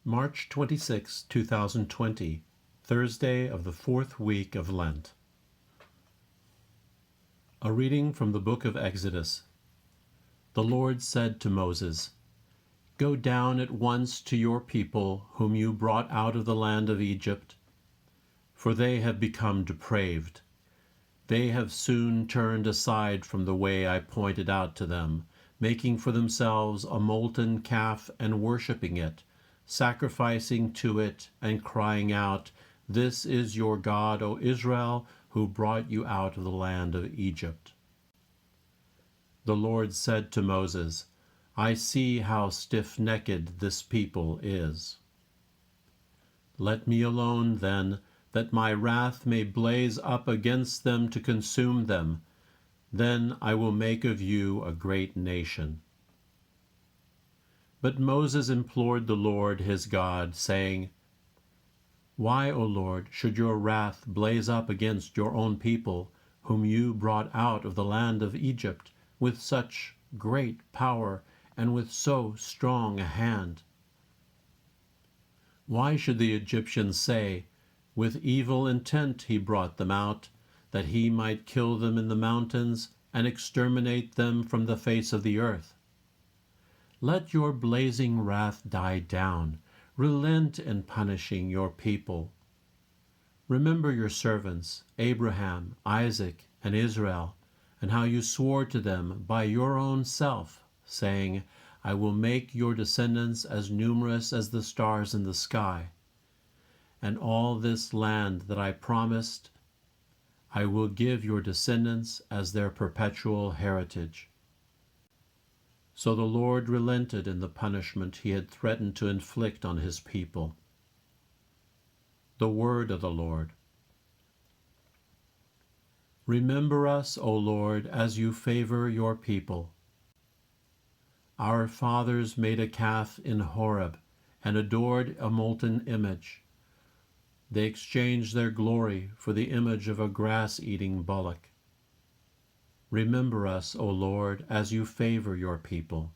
March 26, 2020, Thursday of the fourth week of Lent. A reading from the book of Exodus. The Lord said to Moses, "Go down at once to your people whom you brought out of the land of Egypt, for they have become depraved. They have soon turned aside from the way I pointed out to them, making for themselves a molten calf and worshipping it, sacrificing to it and crying out, 'This is your God, O Israel, who brought you out of the land of Egypt.'" The Lord said to Moses, "I see how stiff-necked this people is. Let me alone, then, that my wrath may blaze up against them to consume them. Then I will make of you a great nation." But Moses implored the Lord his God, saying, "Why, O Lord, should your wrath blaze up against your own people, whom you brought out of the land of Egypt with such great power and with so strong a hand? Why should the Egyptians say, 'With evil intent he brought them out, that he might kill them in the mountains and exterminate them from the face of the earth'? Let your blazing wrath die down. Relent in punishing your people. Remember your servants, Abraham, Isaac, and Israel, and how you swore to them by your own self, saying, 'I will make your descendants as numerous as the stars in the sky. And all this land that I promised, I will give your descendants as their perpetual heritage.'" So the Lord relented in the punishment he had threatened to inflict on his people. The word of the Lord. Remember us, O Lord, as you favor your people. Our fathers made a calf in Horeb and adored a molten image. They exchanged their glory for the image of a grass-eating bullock. Remember us, O Lord, as you favor your people.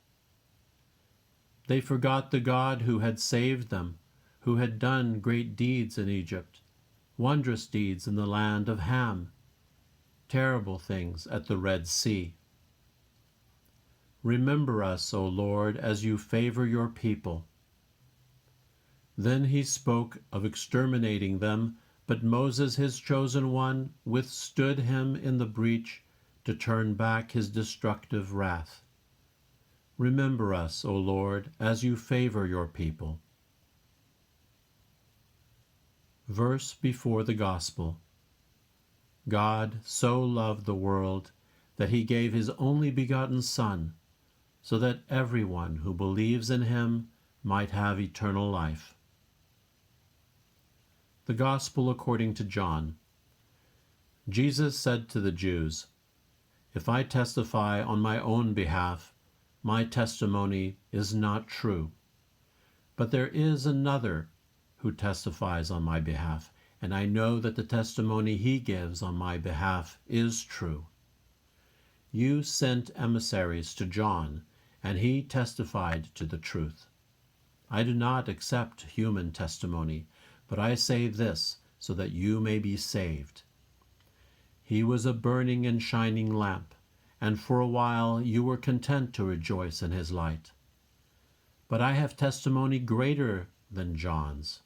They forgot the God who had saved them, who had done great deeds in Egypt, wondrous deeds in the land of Ham, terrible things at the Red Sea. Remember us, O Lord, as you favor your people. Then he spoke of exterminating them, but Moses, his chosen one, withstood him in the breach to turn back his destructive wrath. Remember us, O Lord, as you favor your people. Verse before the Gospel. God so loved the world that he gave his only begotten Son, so that everyone who believes in him might have eternal life. The Gospel according to John. Jesus said to the Jews, "If I testify on my own behalf, my testimony is not true. But there is another who testifies on my behalf, and I know that the testimony he gives on my behalf is true. You sent emissaries to John, and he testified to the truth. I do not accept human testimony, but I say this so that you may be saved. He was a burning and shining lamp, and for a while you were content to rejoice in his light. But I have testimony greater than John's.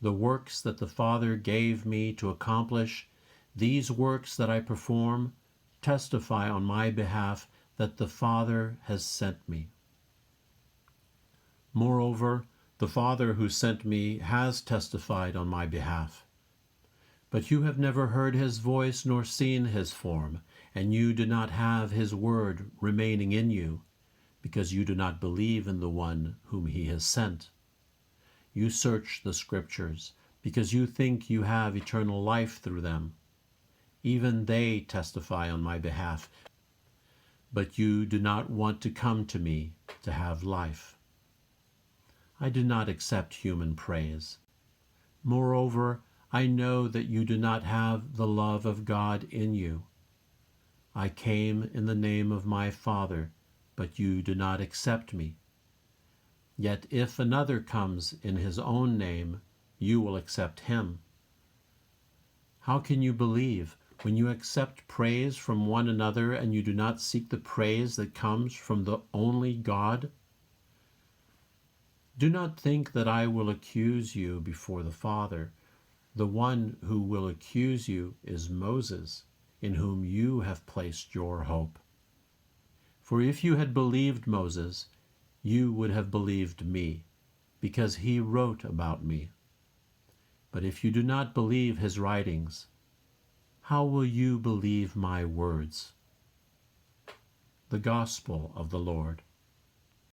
The works that the Father gave me to accomplish, these works that I perform, testify on my behalf that the Father has sent me. Moreover, the Father who sent me has testified on my behalf. But you have never heard his voice nor seen his form, and you do not have his word remaining in you, because you do not believe in the one whom he has sent. You search the Scriptures, because you think you have eternal life through them. Even they testify on my behalf, but you do not want to come to me to have life. I do not accept human praise. Moreover, I know that you do not have the love of God in you. I came in the name of my Father, but you do not accept me. Yet if another comes in his own name, you will accept him. How can you believe when you accept praise from one another and you do not seek the praise that comes from the only God? Do not think that I will accuse you before the Father. The one who will accuse you is Moses, in whom you have placed your hope. For if you had believed Moses, you would have believed me, because he wrote about me. But if you do not believe his writings, how will you believe my words? The Gospel of the Lord.